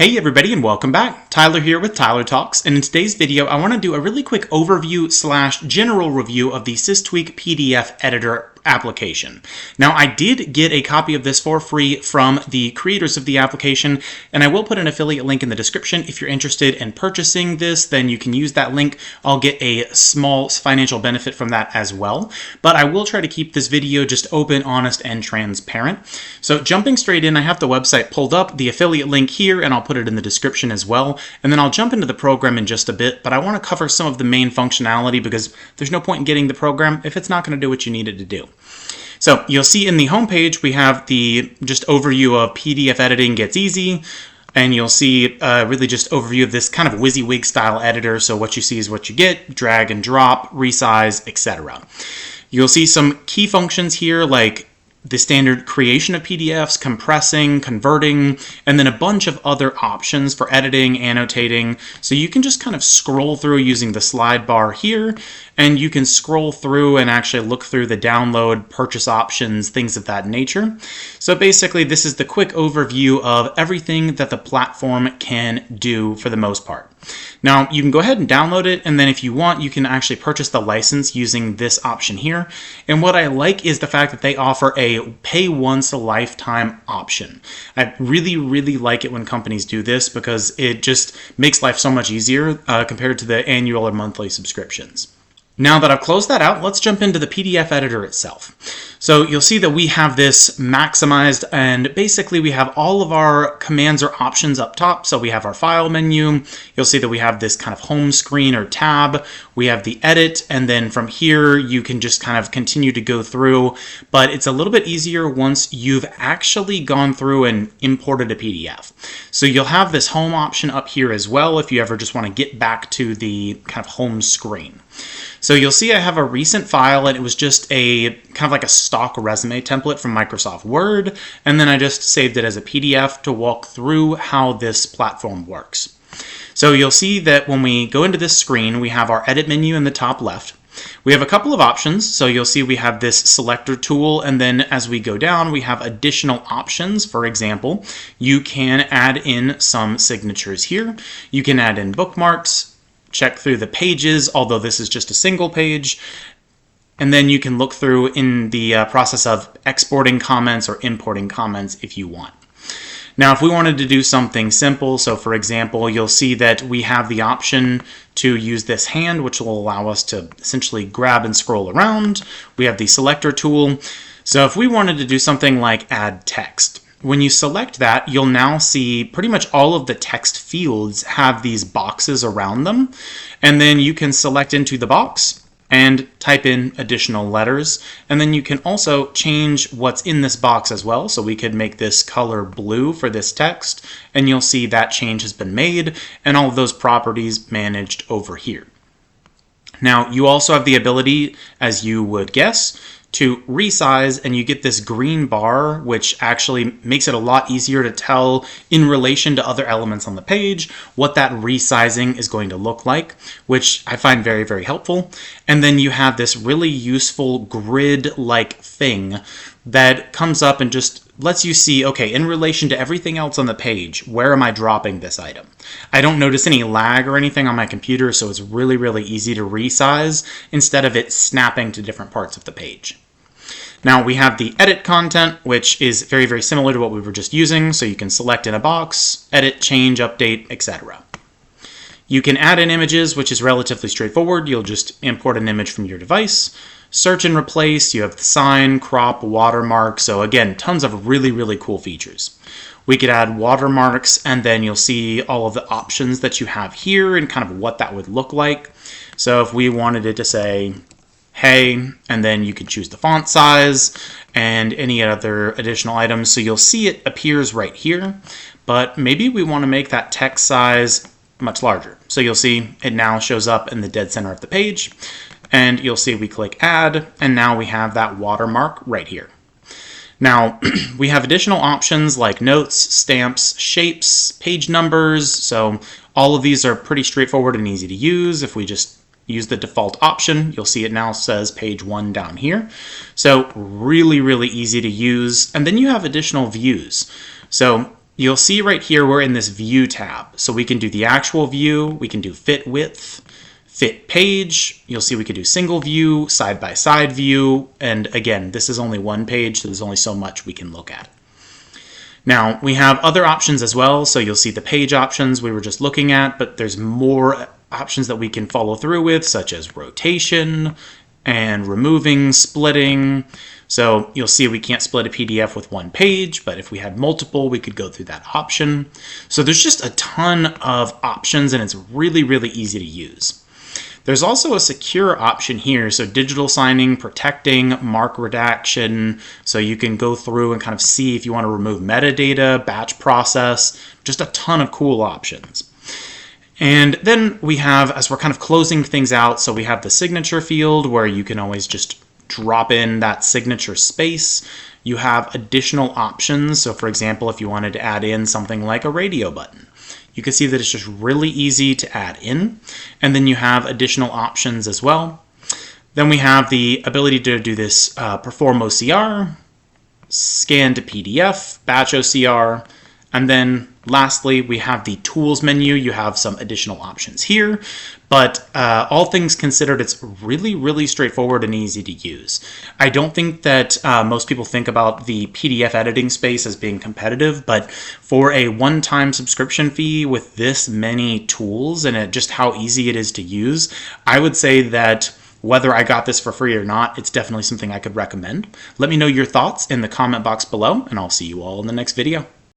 Hey everybody and welcome back. Tyler here with Tyler Talks, and in today's video I want to do a really quick overview / general review of the Systweak PDF Editor application. Now I did get a copy of this for free from the creators of the application, and I will put an affiliate link in the description. If you're interested in purchasing this, then you can use that link. I'll get a small financial benefit from that as well, but I will try to keep this video just open, honest, and transparent. So jumping straight in, I have the website pulled up, the affiliate link here, and I'll put it in the description as well, and then I'll jump into the program in just a bit, but I want to cover some of the main functionality because there's no point in getting the program if it's not going to do what you need it to do. So you'll see in the homepage we have the just overview of PDF editing gets easy, and you'll see really just overview of this kind of WYSIWYG style editor. So what you see is what you get: drag and drop, resize, etc. You'll see some key functions here like the standard creation of PDFs, compressing, converting, and then a bunch of other options for editing, annotating. So you can just kind of scroll through using the slide bar here, and you can scroll through and actually look through the download, purchase options, things of that nature. So basically this is the quick overview of everything that the platform can do for the most part. Now you can go ahead and download it, and then if you want you can actually purchase the license using this option here. And what I like is the fact that they offer a pay once a lifetime option. I really like it when companies do this because it just makes life so much easier compared to the annual or monthly subscriptions. Now that I've closed that out, let's jump into the PDF editor itself. So you'll see that we have this maximized, and basically we have all of our commands or options up top. So we have our file menu. You'll see that we have this kind of home screen or tab. We have the edit, and then from here you can just kind of continue to go through, but it's a little bit easier once you've actually gone through and imported a PDF. So you'll have this home option up here as well if you ever just want to get back to the kind of home screen. So you'll see I have a recent file, and it was just a kind of like a stock resume template from Microsoft Word, and then I just saved it as a PDF to walk through how this platform works. So you'll see that when we go into this screen, we have our edit menu in the top left. We have a couple of options, so you'll see we have this selector tool, and then as we go down we have additional options. For example, you can add in some signatures here, you can add in bookmarks, check through the pages, although this is just a single page, and then you can look through in the process of exporting comments or importing comments if you want. Now if we wanted to do something simple, so for example you'll see that we have the option to use this hand, which will allow us to essentially grab and scroll around. We have the selector tool, so if we wanted to do something like add text, when you select that, you'll now see pretty much all of the text fields have these boxes around them, and then you can select into the box and type in additional letters, and then you can also change what's in this box as well. So we could make this color blue for this text, and you'll see that change has been made and all of those properties managed over here. Now you also have the ability, as you would guess, to resize, and you get this green bar, which actually makes it a lot easier to tell in relation to other elements on the page what that resizing is going to look like, which I find very helpful. And then you have this really useful grid-like thing that comes up and just lets you see, okay, in relation to everything else on the page, where am I dropping this item? I don't notice any lag or anything on my computer, so it's really easy to resize instead of it snapping to different parts of the page. Now we have the edit content, which is very similar to what we were just using, so you can select in a box, edit, change, update, etc. You can add in images, which is relatively straightforward. You'll just import an image from your device. Search and replace, you have the sign, crop, watermark, so again, tons of really cool features. We could add watermarks, and then you'll see all of the options that you have here and kind of what that would look like. So if we wanted it to say, hey, and then you could choose the font size and any other additional items. So you'll see it appears right here, but maybe we want to make that text size much larger. So you'll see it now shows up in the dead center of the page, and you'll see we click add, and now we have that watermark right here. Now we have additional options like notes, stamps, shapes, page numbers, so all of these are pretty straightforward and easy to use. If we just use the default option, you'll see it now says page 1 down here. So really easy to use. And then you have additional views. So you'll see right here we're in this View tab. So we can do the actual view, we can do fit width, fit page. You'll see we could do single view, side-by-side view, and again, this is only one page, so there's only so much we can look at. Now, we have other options as well, so you'll see the page options we were just looking at, but there's more options that we can follow through with, such as rotation and removing, splitting. So you'll see we can't split a PDF with one page, but if we had multiple, we could go through that option. So there's just a ton of options, and it's really, really easy to use. There's also a secure option here, so digital signing, protecting, mark redaction, so you can go through and kind of see if you want to remove metadata, batch process, just a ton of cool options. And then we have, as we're kind of closing things out, so we have the signature field where you can always just drop in that signature space. You have additional options, so for example, if you wanted to add in something like a radio button, you can see that it's just really easy to add in. And then you have additional options as well. Then we have the ability to do this perform OCR, scan to PDF, batch OCR, and then lastly, we have the tools menu. You have some additional options here, but all things considered, it's really, really straightforward and easy to use. I don't think that most people think about the PDF editing space as being competitive, but for a one-time subscription fee with this many tools and just how easy it is to use, I would say that whether I got this for free or not, it's definitely something I could recommend. Let me know your thoughts in the comment box below, and I'll see you all in the next video.